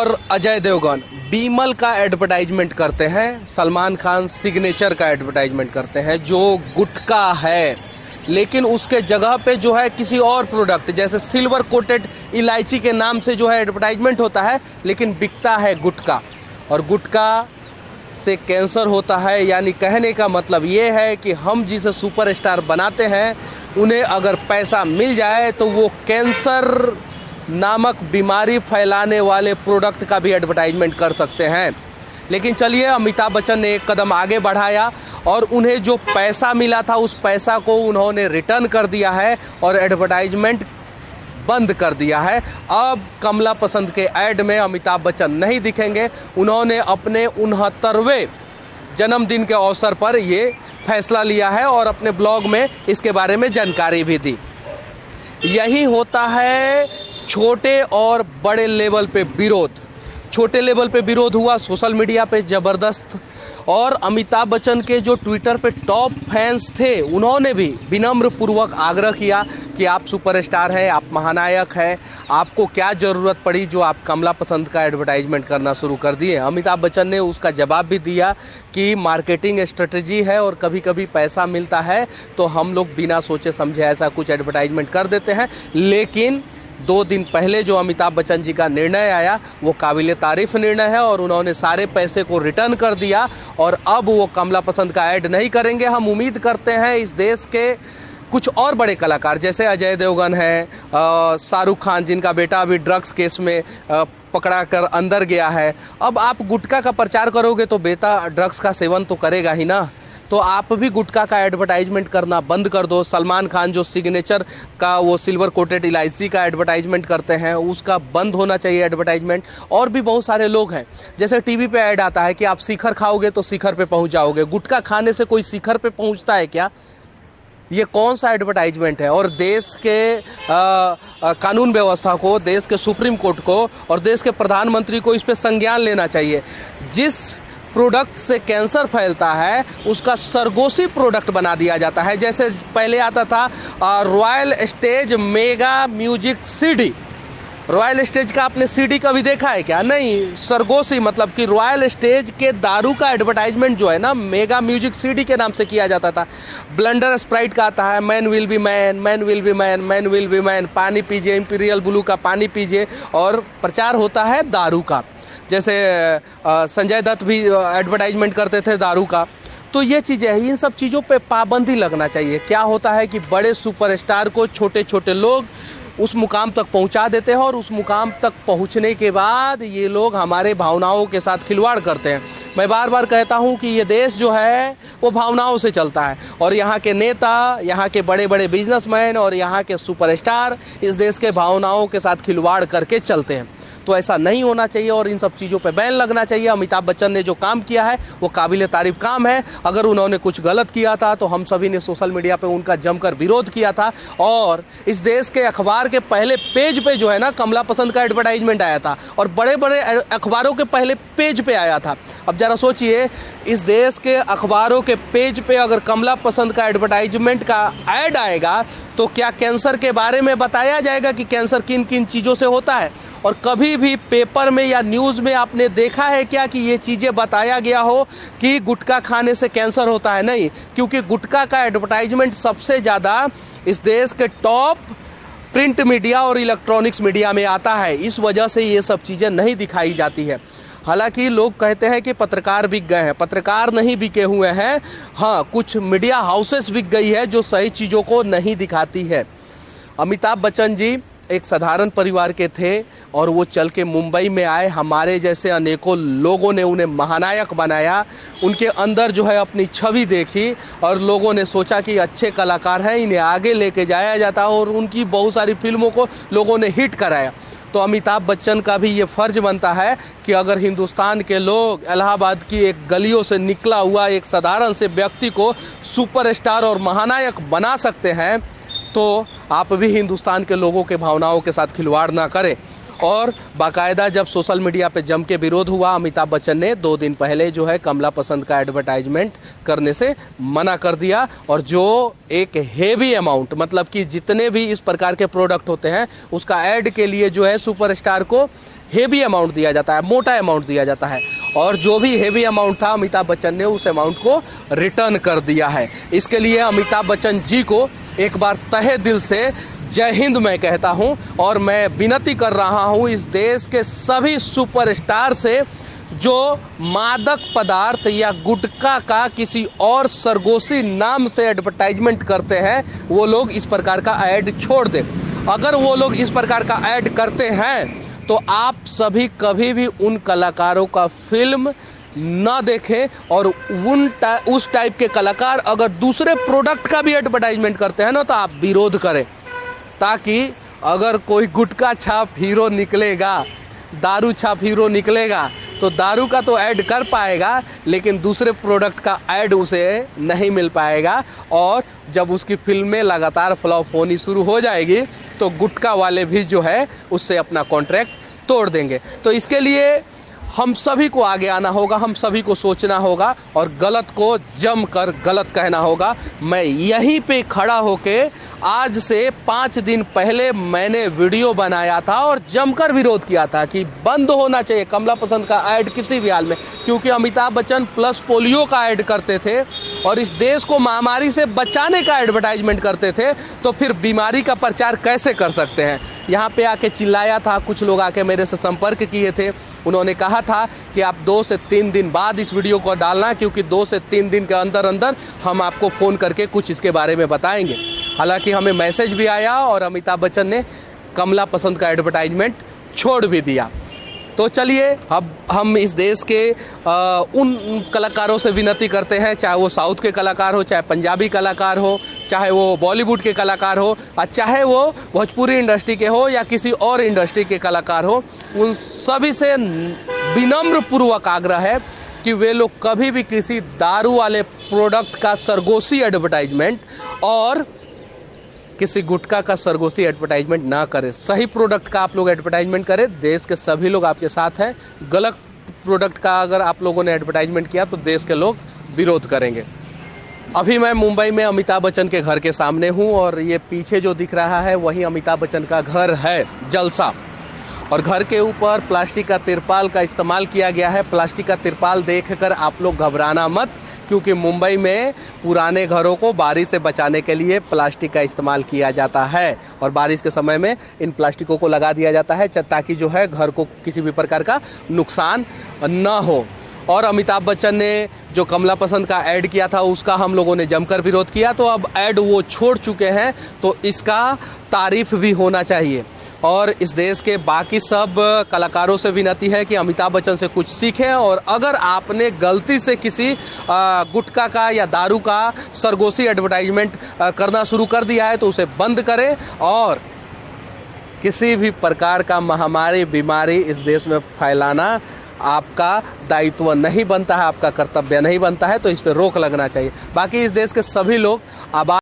और अजय देवगन बीमल का एडवर्टाइजमेंट करते हैं, सलमान खान सिग्नेचर का एडवर्टाइजमेंट करते हैं जो गुटखा है, लेकिन उसके जगह पे जो है किसी और प्रोडक्ट जैसे सिल्वर कोटेड इलायची के नाम से जो है एडवर्टाइजमेंट होता है, लेकिन बिकता है गुटखा। और गुटखा से कैंसर होता है। यानी कहने का मतलब ये है कि हम जिसे सुपरस्टार बनाते हैं उन्हें अगर पैसा मिल जाए तो वो कैंसर नामक बीमारी फैलाने वाले प्रोडक्ट का भी एडवर्टाइजमेंट कर सकते हैं। लेकिन चलिए, अमिताभ बच्चन ने एक कदम आगे बढ़ाया और उन्हें जो पैसा मिला था उस पैसा को उन्होंने रिटर्न कर दिया है और एडवर्टाइजमेंट बंद कर दिया है। अब कमला पसंद के ऐड में अमिताभ बच्चन नहीं दिखेंगे। उन्होंने अपने 69वें जन्मदिन के अवसर पर ये फैसला लिया है और अपने ब्लॉग में इसके बारे में जानकारी भी दी। यही होता है छोटे और बड़े लेवल पे विरोध। छोटे लेवल पे विरोध हुआ सोशल मीडिया पे ज़बरदस्त, और अमिताभ बच्चन के जो ट्विटर पे टॉप फैंस थे उन्होंने भी विनम्र पूर्वक आग्रह किया कि आप सुपरस्टार हैं, आप महानायक हैं, आपको क्या ज़रूरत पड़ी जो आप कमला पसंद का एडवर्टाइजमेंट करना शुरू कर दिए। अमिताभ बच्चन ने उसका जवाब भी दिया कि मार्केटिंग स्ट्रेटजी है और कभी कभी पैसा मिलता है तो हम लोग बिना सोचे समझे ऐसा कुछ एडवर्टाइजमेंट कर देते हैं। लेकिन 2 दिन पहले जो अमिताभ बच्चन जी का निर्णय आया वो काबिले तारीफ़ निर्णय है और उन्होंने सारे पैसे को रिटर्न कर दिया और अब वो कमला पसंद का ऐड नहीं करेंगे। हम उम्मीद करते हैं इस देश के कुछ और बड़े कलाकार जैसे अजय देवगन है, शाहरुख खान जिनका बेटा अभी ड्रग्स केस में पकड़ा कर अंदर गया है, अब आप गुटखा का प्रचार करोगे तो बेटा ड्रग्स का सेवन तो करेगा ही ना, तो आप भी गुटखा का एडवर्टाइजमेंट करना बंद कर दो। सलमान खान जो सिग्नेचर का वो सिल्वर कोटेड इलायची का एडवर्टाइजमेंट करते हैं उसका बंद होना चाहिए एडवर्टाइजमेंट। और भी बहुत सारे लोग हैं, जैसे टीवी पे ऐड आता है कि आप शिखर खाओगे तो शिखर पे पहुंच जाओगे। गुटखा खाने से कोई शिखर पे पहुंचता है क्या? ये कौन सा एडवर्टाइजमेंट है? और देश के कानून व्यवस्था को, देश के सुप्रीम कोर्ट को और देश के प्रधानमंत्री को इस पे संज्ञान लेना चाहिए। जिस प्रोडक्ट से कैंसर फैलता है उसका सरगोशी प्रोडक्ट बना दिया जाता है। जैसे पहले आता था royal stage mega music CD. Royal stage का आपने सीडी कभी देखा है क्या? नहीं। सरगोशी मतलब कि रॉयल स्टेज के दारू का एडवर्टाइजमेंट जो है ना मेगा म्यूजिक सीडी के नाम से किया जाता था। ब्लेंडर स्प्राइट का आता है man will be man, man will be man, man will be man, पानी पीजिए, इंपीरियल ब्लू का पानी पीजिए, और प्रचार होता है दारू का। जैसे संजय दत्त भी एडवर्टाइजमेंट करते थे दारू का। तो ये चीज़ें हैं, इन सब चीज़ों पे पाबंदी लगना चाहिए। क्या होता है कि बड़े सुपरस्टार को छोटे छोटे लोग उस मुकाम तक पहुंचा देते हैं और उस मुकाम तक पहुंचने के बाद ये लोग हमारे भावनाओं के साथ खिलवाड़ करते हैं। मैं बार बार कहता हूं कि ये देश जो है वो भावनाओं से चलता है और यहाँ के नेता, यहाँ के बड़े बड़े बिजनेसमैन और यहाँ के सुपरस्टार इस देश के भावनाओं के साथ खिलवाड़ करके चलते हैं। तो ऐसा नहीं होना चाहिए और इन सब चीज़ों पे बैन लगना चाहिए। अमिताभ बच्चन ने जो काम किया है वो काबिले तारीफ काम है। अगर उन्होंने कुछ गलत किया था तो हम सभी ने सोशल मीडिया पे उनका जमकर विरोध किया था और इस देश के अखबार के पहले पेज पे जो है ना कमला पसंद का एडवर्टाइजमेंट आया था और बड़े बड़े अखबारों के पहले पेज पे आया था। अब ज़रा सोचिए, इस देश के अखबारों के पेज पे अगर कमला पसंद का एडवर्टाइजमेंट का ऐड आएगा तो क्या कैंसर के बारे में बताया जाएगा कि कैंसर किन किन चीज़ों से होता है? और कभी भी पेपर में या न्यूज़ में आपने देखा है क्या कि ये चीज़ें बताया गया हो कि गुटखा खाने से कैंसर होता है? नहीं, क्योंकि गुटखा का एडवर्टाइजमेंट सबसे ज़्यादा इस देश के टॉप प्रिंट मीडिया और इलेक्ट्रॉनिक्स मीडिया में आता है। इस वजह से ये सब चीज़ें नहीं दिखाई जाती है। हालांकि लोग कहते हैं कि पत्रकार बिक गए हैं, पत्रकार नहीं बिके हुए हैं। हाँ, कुछ मीडिया हाउसेस बिक गई है जो सही चीज़ों को नहीं दिखाती है। अमिताभ बच्चन जी एक साधारण परिवार के थे और वो चल के मुंबई में आए। हमारे जैसे अनेकों लोगों ने उन्हें महानायक बनाया। उनके अंदर जो है अपनी छवि देखी और लोगों ने सोचा कि अच्छे कलाकार हैं, इन्हें आगे लेके जाया जाता और उनकी बहुत सारी फिल्मों को लोगों ने हिट कराया। तो अमिताभ बच्चन का भी ये फ़र्ज बनता है कि अगर हिंदुस्तान के लोग इलाहाबाद की एक गलियों से निकला हुआ एक साधारण से व्यक्ति को सुपरस्टार और महानायक बना सकते हैं तो आप भी हिंदुस्तान के लोगों के भावनाओं के साथ खिलवाड़ ना करें। और बाकायदा जब सोशल मीडिया पे जम के विरोध हुआ, अमिताभ बच्चन ने 2 दिन पहले जो है कमला पसंद का एडवर्टाइजमेंट करने से मना कर दिया। और जो एक हेवी अमाउंट, मतलब कि जितने भी इस प्रकार के प्रोडक्ट होते हैं उसका ऐड के लिए जो है सुपरस्टार को हेवी अमाउंट दिया जाता है, मोटा अमाउंट दिया जाता है। और जो भी हेवी अमाउंट था अमिताभ बच्चन ने उस अमाउंट को रिटर्न कर दिया है। इसके लिए अमिताभ बच्चन जी को एक बार तहे दिल से जय हिंद मैं कहता हूं। और मैं विनती कर रहा हूं इस देश के सभी सुपरस्टार से जो मादक पदार्थ या गुटखा का किसी और सरगोशी नाम से एडवर्टाइजमेंट करते हैं, वो लोग इस प्रकार का ऐड छोड़ दें। अगर वो लोग इस प्रकार का ऐड करते हैं तो आप सभी कभी भी उन कलाकारों का फिल्म ना देखें। और उस टाइप के कलाकार अगर दूसरे प्रोडक्ट का भी एडवर्टाइजमेंट करते हैं ना तो आप विरोध करें, ताकि अगर कोई गुटखा छाप हीरो निकलेगा, दारू छाप हीरो निकलेगा तो दारू का तो ऐड कर पाएगा, लेकिन दूसरे प्रोडक्ट का ऐड उसे नहीं मिल पाएगा। और जब उसकी फिल्में लगातार फ्लॉप होनी शुरू हो जाएगी तो गुटखा वाले भी जो है उससे अपना कॉन्ट्रैक्ट तोड़ देंगे। तो इसके लिए हम सभी को आगे आना होगा, हम सभी को सोचना होगा और गलत को जम कर गलत कहना होगा। मैं यहीं पे खड़ा होके आज से 5 दिन पहले मैंने वीडियो बनाया था और जमकर विरोध किया था कि बंद होना चाहिए कमला पसंद का ऐड किसी भी हाल में, क्योंकि अमिताभ बच्चन प्लस पोलियो का ऐड करते थे और इस देश को महामारी से बचाने का एडवर्टाइजमेंट करते थे, तो फिर बीमारी का प्रचार कैसे कर सकते हैं। यहाँ पे आके चिल्लाया था, कुछ लोग आके मेरे से संपर्क किए थे, उन्होंने कहा था कि आप 2 से 3 दिन बाद इस वीडियो को डालना, क्योंकि 2 से 3 दिन के अंदर अंदर हम आपको फ़ोन करके कुछ इसके बारे में बताएंगे। हालांकि हमें मैसेज भी आया और अमिताभ बच्चन ने कमला पसंद का एडवर्टाइजमेंट छोड़ भी दिया। तो चलिए अब हम इस देश के उन कलाकारों से विनती करते हैं, चाहे वो साउथ के कलाकार हो, चाहे पंजाबी कलाकार हो, चाहे वो बॉलीवुड के कलाकार हो, और चाहे वो भोजपुरी इंडस्ट्री के हो या किसी और इंडस्ट्री के कलाकार हो, उन सभी से विनम्र पूर्वक आग्रह है कि वे लोग कभी भी किसी दारू वाले प्रोडक्ट का सरगोशी एडवर्टाइजमेंट और किसी गुटखा का सरगोशी एडवर्टाइजमेंट ना करें। सही प्रोडक्ट का आप लोग एडवर्टाइजमेंट करें, देश के सभी लोग आपके साथ हैं। गलत प्रोडक्ट का अगर आप लोगों ने एडवर्टाइजमेंट किया तो देश के लोग विरोध करेंगे। अभी मैं मुंबई में अमिताभ बच्चन के घर के सामने हूं और ये पीछे जो दिख रहा है वही अमिताभ बच्चन का घर है, जलसा। और घर के ऊपर प्लास्टिक का तिरपाल का इस्तेमाल किया गया है। प्लास्टिक का तिरपाल देखकर आप लोग घबराना मत, क्योंकि मुंबई में पुराने घरों को बारिश से बचाने के लिए प्लास्टिक का इस्तेमाल किया जाता है और बारिश के समय में इन प्लास्टिकों को लगा दिया जाता है ताकि जो है घर को किसी भी प्रकार का नुकसान न हो। और अमिताभ बच्चन ने जो कमला पसंद का ऐड किया था उसका हम लोगों ने जमकर विरोध किया, तो अब ऐड वो छोड़ चुके हैं, तो इसका तारीफ भी होना चाहिए। और इस देश के बाकी सब कलाकारों से विनती है कि अमिताभ बच्चन से कुछ सीखें, और अगर आपने गलती से किसी गुटखा का या दारू का सरगोशी एडवर्टाइजमेंट करना शुरू कर दिया है तो उसे बंद करें। और किसी भी प्रकार का महामारी बीमारी इस देश में फैलाना आपका दायित्व नहीं बनता है, आपका कर्तव्य नहीं बनता है, तो इस पर रोक लगना चाहिए। बाकी इस देश के सभी लोग आबाद